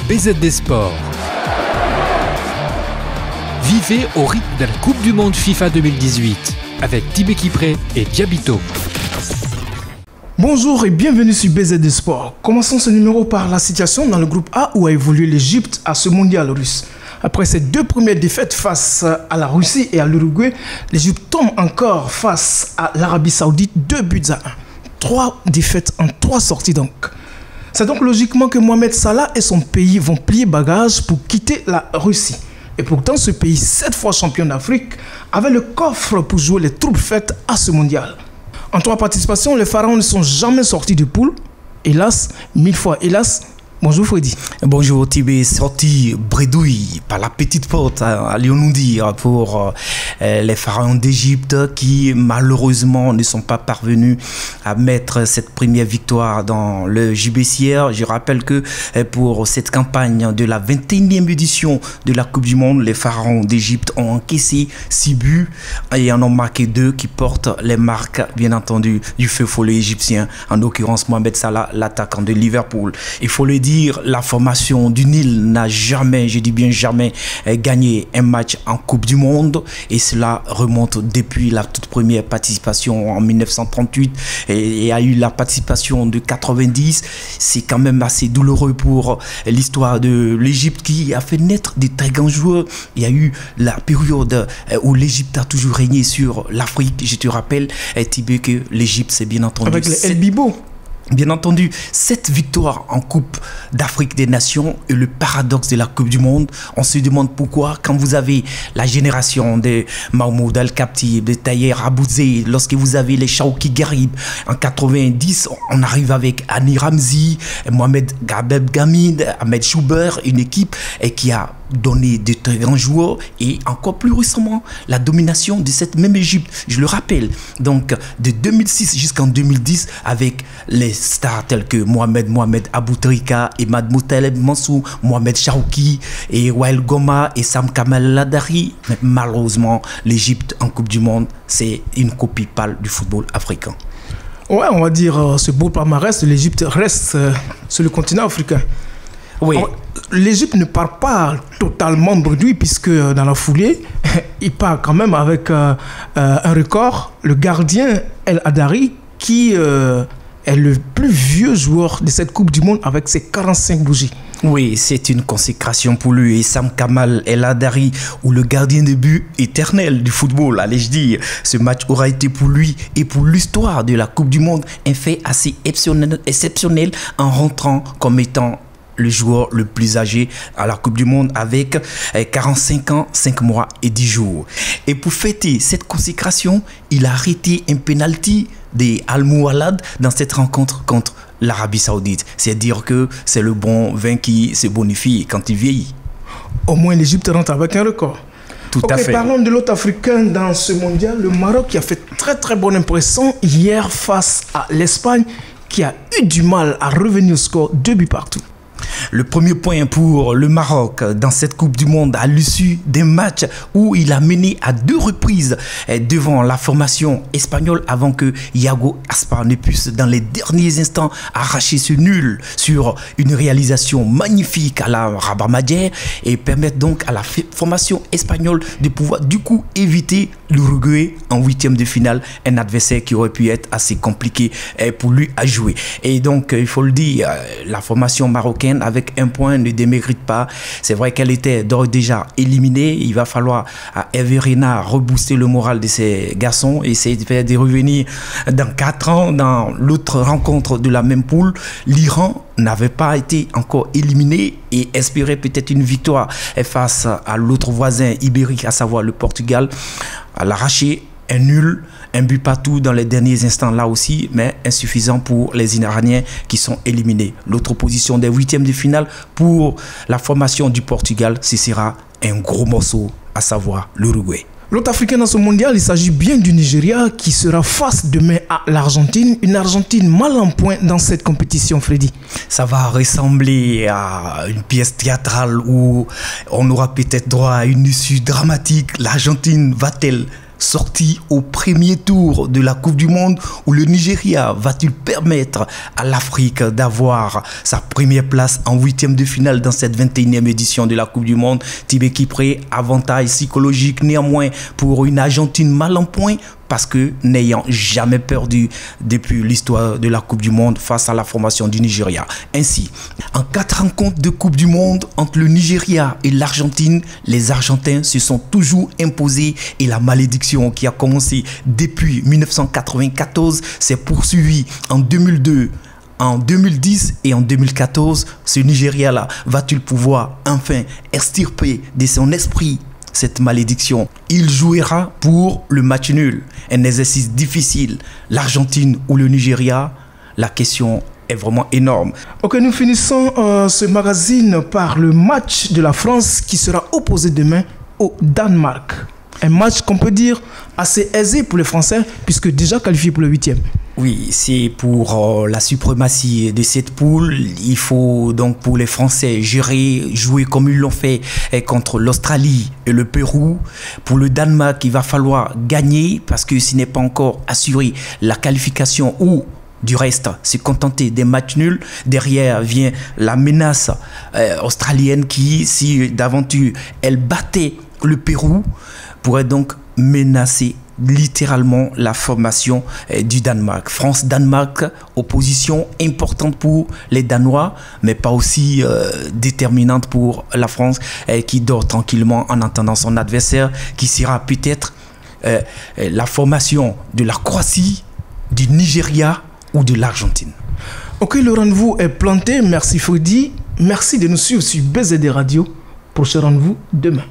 BZD Sport. Vivez au rythme de la Coupe du Monde FIFA 2018 avec Tibé Kipré et Diabito. Bonjour et bienvenue sur BZD Sport. Commençons ce numéro par la situation dans le groupe A où a évolué l'Égypte à ce mondial russe. Après ses deux premières défaites face à la Russie et à l'Uruguay, l'Égypte tombe encore face à l'Arabie Saoudite 2-1. 3 défaites en 3 sorties donc. C'est donc logiquement que Mohamed Salah et son pays vont plier bagages pour quitter la Russie. Et pourtant, ce pays, 7 fois champion d'Afrique, avait le coffre pour jouer les troupes faites à ce mondial. En 3 participations, les Pharaons ne sont jamais sortis du pool. Hélas, 1000 fois hélas. Bonjour Freddy. Bonjour Tibé, sorti bredouille par la petite porte, allons-nous dire, pour les pharaons d'Égypte qui malheureusement ne sont pas parvenus à mettre cette première victoire dans le gibecière. Je rappelle que pour cette campagne de la 21e édition de la Coupe du Monde, les pharaons d'Égypte ont encaissé 6 buts et en ont marqué 2 qui portent les marques, bien entendu, du feu follet égyptien, en l'occurrence Mohamed Salah, l'attaquant de Liverpool. Il faut le dire, la formation du Nil n'a jamais, je dis bien jamais, gagné un match en Coupe du Monde et cela remonte depuis la toute première participation en 1938 et il y a eu la participation de 90. C'est quand même assez douloureux pour l'histoire de l'Égypte qui a fait naître des très grands joueurs. Il y a eu la période où l'Égypte a toujours régné sur l'Afrique. Je te rappelle, Tibé, que l'Égypte, c'est bien entendu... Avec les El Bibo. Bien entendu, cette victoire en Coupe d'Afrique des Nations est le paradoxe de la Coupe du Monde. On se demande pourquoi, quand vous avez la génération de Mahmoud Al-Khabtib, de Taher Abouzé, lorsque vous avez les Chaouki Garib, en 90, on arrive avec Hani Ramzi, Mohamed Gabeb Gamid, Ahmed Choubert, une équipe qui a donné de très grands joueurs et encore plus récemment la domination de cette même Égypte, je le rappelle, donc de 2006 jusqu'en 2010 avec les stars tels que Mohamed Aboutrika et Moutaleb Mansou, Mohamed Chaouki et Wael Goma et Sam Kamal Ladari. Mais malheureusement, l'Égypte en Coupe du Monde, c'est une copie pâle du football africain. Ouais, on va dire ce beau palmarès, l'Égypte reste sur le continent africain. Oui. L'Égypte ne part pas totalement bredouille puisque dans la foulée, il part quand même avec un record. Le gardien El Hadari qui est le plus vieux joueur de cette Coupe du Monde avec ses 45 bougies. Oui, c'est une consécration pour lui. Et Sam Kamal El Hadari, ou le gardien de but éternel du football, allais-je dire. Ce match aura été pour lui et pour l'histoire de la Coupe du Monde un fait assez exceptionnel en rentrant comme étant le joueur le plus âgé à la Coupe du Monde avec 45 ans, 5 mois et 10 jours. Et pour fêter cette consécration, il a arrêté un penalty des Al-Moualad dans cette rencontre contre l'Arabie Saoudite. C'est dire que c'est le bon vin qui se bonifie quand il vieillit. Au moins l'Égypte rentre avec un record. Tout à fait. Parlons de l'autre Africain dans ce mondial, le Maroc qui a fait très bonne impression hier face à l'Espagne qui a eu du mal à revenir au score 2 buts partout. Le premier point pour le Maroc dans cette Coupe du Monde à l'issue des matchs où il a mené à 2 reprises devant la formation espagnole avant que Iago Aspas ne puisse dans les derniers instants arracher ce nul sur une réalisation magnifique à la Rabat Madjer et permettre donc à la formation espagnole de pouvoir du coup éviter l'Uruguay en 8e de finale, un adversaire qui aurait pu être assez compliqué pour lui à jouer. Et donc il faut le dire, la formation marocaine avec un point ne démérite pas. C'est vrai qu'elle était d'ores et déjà éliminée. Il va falloir à Hervé Renard rebooster le moral de ces garçons et essayer de revenir dans 4 ans dans l'autre rencontre de la même poule. L'Iran n'avait pas été encore éliminé et espérait peut-être une victoire face à l'autre voisin ibérique, à savoir le Portugal. À l'arracher, un nul, un but partout dans les derniers instants là aussi, mais insuffisant pour les Iraniens qui sont éliminés. L'autre position des 8e de finale pour la formation du Portugal, ce sera un gros morceau, à savoir l'Uruguay. L'autre Africain dans ce mondial, il s'agit bien du Nigeria qui sera face demain à l'Argentine. Une Argentine mal en point dans cette compétition, Freddy. Ça va ressembler à une pièce théâtrale où on aura peut-être droit à une issue dramatique. L'Argentine va-t-elle sortie au premier tour de la Coupe du Monde ou le Nigeria va-t-il permettre à l'Afrique d'avoir sa première place en huitième de finale dans cette 21e édition de la Coupe du Monde? Tibé Kipré, avantage psychologique néanmoins pour une Argentine mal en point, parce que n'ayant jamais perdu depuis l'histoire de la Coupe du Monde face à la formation du Nigeria. Ainsi, en 4 rencontres de Coupe du Monde entre le Nigeria et l'Argentine, les Argentins se sont toujours imposés et la malédiction qui a commencé depuis 1994 s'est poursuivie en 2002. En 2010 et en 2014, ce Nigeria-là va-t-il pouvoir enfin extirper de son esprit cette malédiction? Il jouera pour le match nul, un exercice difficile. L'Argentine ou le Nigeria, la question est vraiment énorme. Ok, nous finissons ce magazine par le match de la France qui sera opposé demain au Danemark. Un match qu'on peut dire assez aisé pour les Français puisque déjà qualifié pour le 8e. Oui, c'est pour la suprématie de cette poule. Il faut donc pour les Français jouer comme ils l'ont fait contre l'Australie et le Pérou. Pour le Danemark, il va falloir gagner parce que ce n'est pas encore assuré la qualification ou du reste, se contenter des matchs nuls. Derrière vient la menace australienne qui, si d'aventure elle battait le Pérou, pourrait donc menacer littéralement la formation du Danemark. France-Danemark, opposition importante pour les Danois, mais pas aussi déterminante pour la France qui dort tranquillement en attendant son adversaire qui sera peut-être la formation de la Croatie, du Nigeria ou de l'Argentine. Ok, le rendez-vous est planté. Merci Freddy. Merci de nous suivre sur BZD Radio. Prochain rendez-vous demain.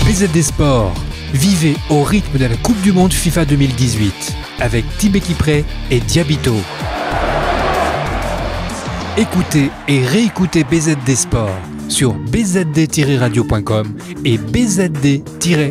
BZD Sport, vivez au rythme de la Coupe du Monde FIFA 2018 avec Tibé Kipré et Diabito. Écoutez et réécoutez BZD Sport sur bzd-radio.com et bzd-tv.com.